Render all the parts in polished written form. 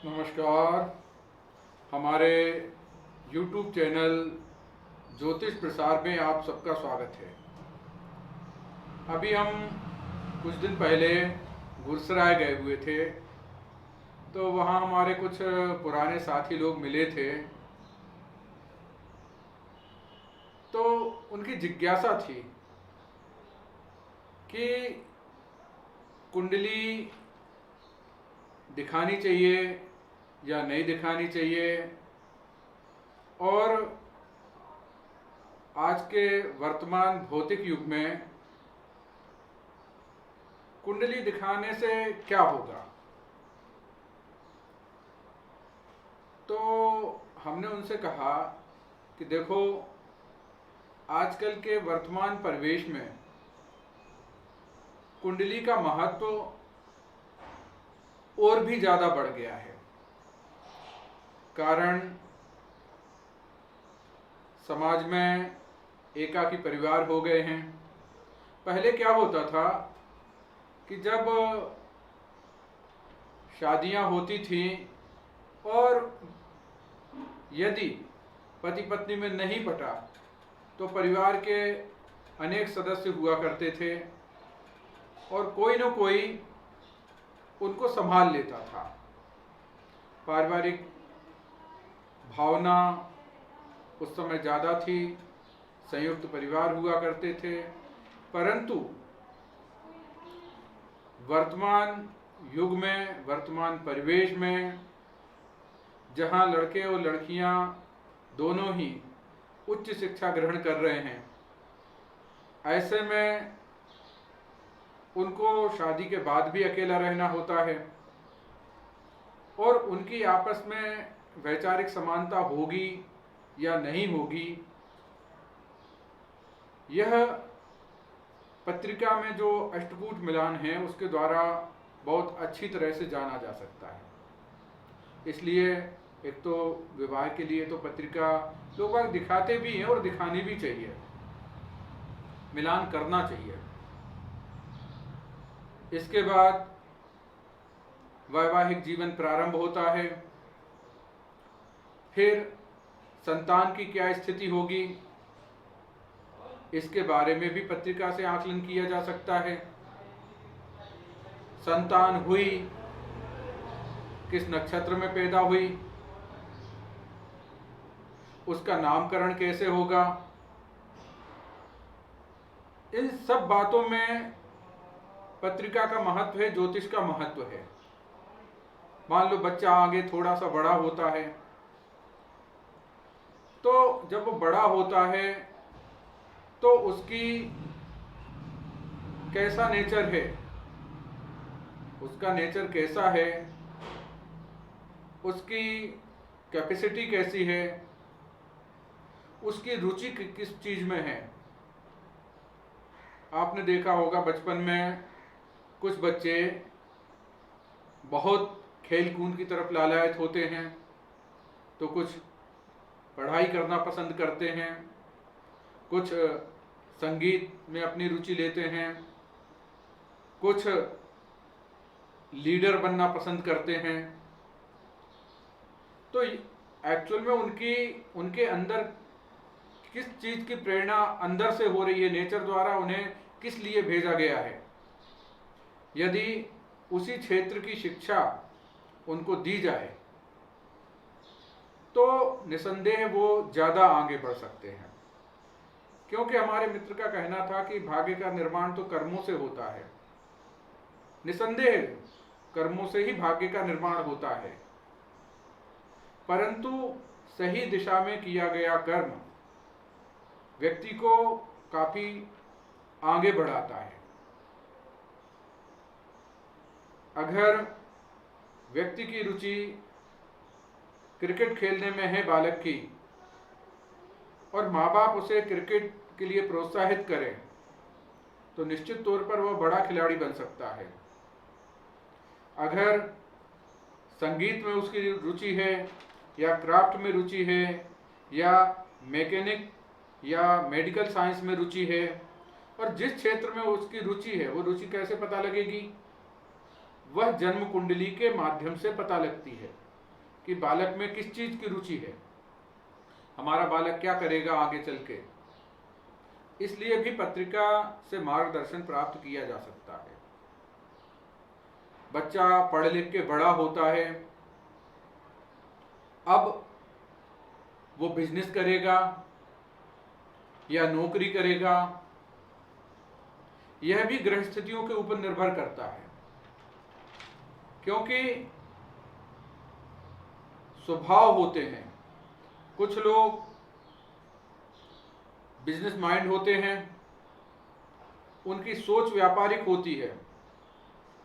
नमस्कार। हमारे YouTube channel ज्योतिष प्रसार में आप सबका स्वागत है। अभी हम कुछ दिन पहले गुरसराय गए हुए थे, तो वहाँ हमारे कुछ पुराने साथी लोग मिले थे। तो उनकी जिज्ञासा थी कि कुंडली दिखानी चाहिए या नहीं दिखानी चाहिए, और आज के वर्तमान भौतिक युग में कुंडली दिखाने से क्या होगा। तो हमने उनसे कहा कि देखो, आजकल के वर्तमान परिवेश में कुंडली का महत्व और भी ज़्यादा बढ़ गया है। कारण समाज में एकाकी परिवार हो गए हैं। पहले क्या होता था कि जब शादियां होती थीं और यदि पति पत्नी में नहीं पटा तो परिवार के अनेक सदस्य हुआ करते थे और कोई न कोई उनको संभाल लेता था। पारिवारिक भावना उस समय ज़्यादा थी, संयुक्त परिवार हुआ करते थे। परंतु वर्तमान युग में, वर्तमान परिवेश में, जहाँ लड़के और लड़कियाँ दोनों ही उच्च शिक्षा ग्रहण कर रहे हैं, ऐसे में उनको शादी के बाद भी अकेला रहना होता है और उनकी आपस में वैचारिक समानता होगी या नहीं होगी, यह पत्रिका में जो अष्टकूट मिलान है उसके द्वारा बहुत अच्छी तरह से जाना जा सकता है। इसलिए एक तो विवाह के लिए तो पत्रिका लोग बाग दिखाते भी हैं और दिखानी भी चाहिए, मिलान करना चाहिए। इसके बाद वैवाहिक जीवन प्रारंभ होता है। फिर संतान की क्या स्थिति होगी, इसके बारे में भी पत्रिका से आकलन किया जा सकता है। संतान हुई, किस नक्षत्र में पैदा हुई, उसका नामकरण कैसे होगा, इन सब बातों में पत्रिका का महत्व है, ज्योतिष का महत्व है। मान लो बच्चा आगे थोड़ा सा बड़ा होता है, तो जब वो बड़ा होता है तो उसकी कैसा नेचर है, उसका नेचर कैसा है, उसकी कैपेसिटी कैसी है, उसकी रुचि किस चीज में है। आपने देखा होगा बचपन में कुछ बच्चे बहुत खेल कूद की तरफ लालायत होते हैं, तो कुछ पढ़ाई करना पसंद करते हैं, कुछ संगीत में अपनी रुचि लेते हैं, कुछ लीडर बनना पसंद करते हैं। तो एक्चुअल में उनके अंदर किस चीज की प्रेरणा अंदर से हो रही है, नेचर द्वारा उन्हें किस लिए भेजा गया है। यदि उसी क्षेत्र की शिक्षा उनको दी जाए तो निसंदेह वो ज्यादा आगे बढ़ सकते हैं। क्योंकि हमारे मित्र का कहना था कि भाग्य का निर्माण तो कर्मों से होता है। निसंदेह कर्मों से ही भाग्य का निर्माण होता है, परंतु सही दिशा में किया गया कर्म व्यक्ति को काफी आगे बढ़ाता है। अगर व्यक्ति की रुचि क्रिकेट खेलने में है बालक की, और माँ बाप उसे क्रिकेट के लिए प्रोत्साहित करें, तो निश्चित तौर पर वह बड़ा खिलाड़ी बन सकता है। अगर संगीत में उसकी रुचि है या क्राफ्ट में रुचि है या मैकेनिक या मेडिकल साइंस में रुचि है, और जिस क्षेत्र में उसकी रुचि है, वो रुचि कैसे पता लगेगी? वह जन्म कुंडली के माध्यम से पता लगती है। कि बालक में किस चीज़ की रुचि है, हमारा बालक क्या करेगा आगे चल के। इसलिए भी पत्रिका से मार्गदर्शन प्राप्त किया जा सकता है। बच्चा पढ़ लिख के बड़ा होता है, अब वो बिजनेस करेगा या नौकरी करेगा, यह भी ग्रह स्थितियों के ऊपर निर्भर करता है। क्योंकि स्वभाव होते हैं, कुछ लोग बिजनेस माइंड होते हैं, उनकी सोच व्यापारिक होती है,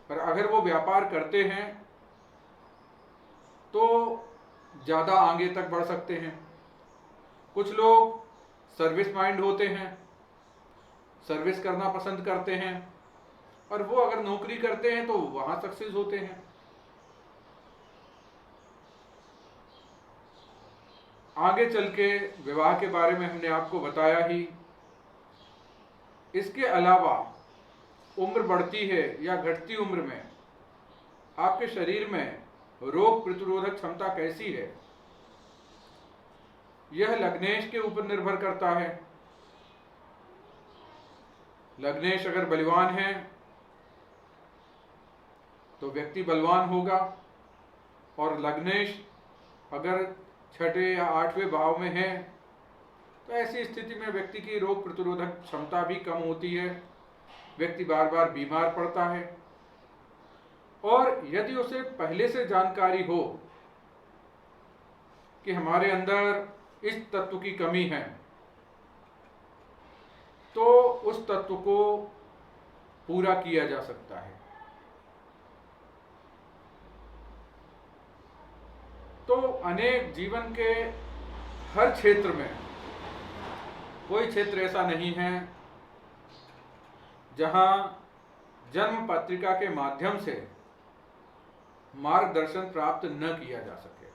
पर अगर वो व्यापार करते हैं तो ज़्यादा आगे तक बढ़ सकते हैं। कुछ लोग सर्विस माइंड होते हैं, सर्विस करना पसंद करते हैं, और वो अगर नौकरी करते हैं तो वहाँ सक्सेस होते हैं। आगे चल के विवाह के बारे में हमने आपको बताया ही। इसके अलावा उम्र बढ़ती है या घटती उम्र में आपके शरीर में रोग प्रतिरोधक क्षमता कैसी है, यह लग्नेश के ऊपर निर्भर करता है। लग्नेश अगर बलवान है तो व्यक्ति बलवान होगा, और लग्नेश अगर छठे या आठवें भाव में है तो ऐसी स्थिति में व्यक्ति की रोग प्रतिरोधक क्षमता भी कम होती है, व्यक्ति बार बार बीमार पड़ता है। और यदि उसे पहले से जानकारी हो कि हमारे अंदर इस तत्व की कमी है, तो उस तत्व को पूरा किया जा सकता है। तो अनेक जीवन के हर क्षेत्र में कोई क्षेत्र ऐसा नहीं है जहां जन्म पत्रिका के माध्यम से मार्गदर्शन प्राप्त न किया जा सके।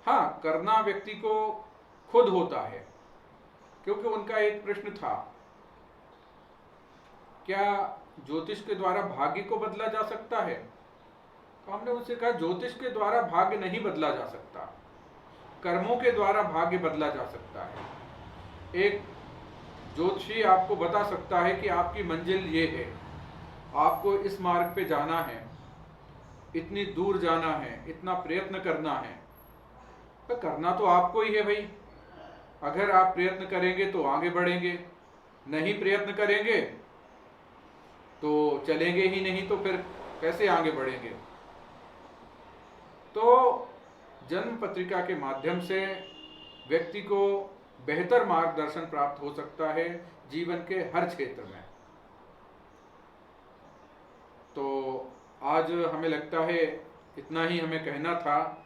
हाँ, करना व्यक्ति को खुद होता है, क्योंकि उनका एक प्रश्न था, क्या ज्योतिष के द्वारा भाग्य को बदला जा सकता है? तो हमने उनसे कहा, ज्योतिष के द्वारा भाग्य नहीं बदला जा सकता, कर्मों के द्वारा भाग्य बदला जा सकता है। एक ज्योतिषी आपको बता सकता है कि आपकी मंजिल ये है, आपको इस मार्ग पे जाना है, इतनी दूर जाना है, इतना प्रयत्न करना है। तो करना तो आपको ही है भाई। अगर आप प्रयत्न करेंगे तो आगे बढ़ेंगे, नहीं प्रयत्न करेंगे तो चलेंगे ही नहीं, तो फिर कैसे आगे बढ़ेंगे। तो जन्म पत्रिका के माध्यम से व्यक्ति को बेहतर मार्गदर्शन प्राप्त हो सकता है जीवन के हर क्षेत्र में। तो आज हमें लगता है इतना ही हमें कहना था।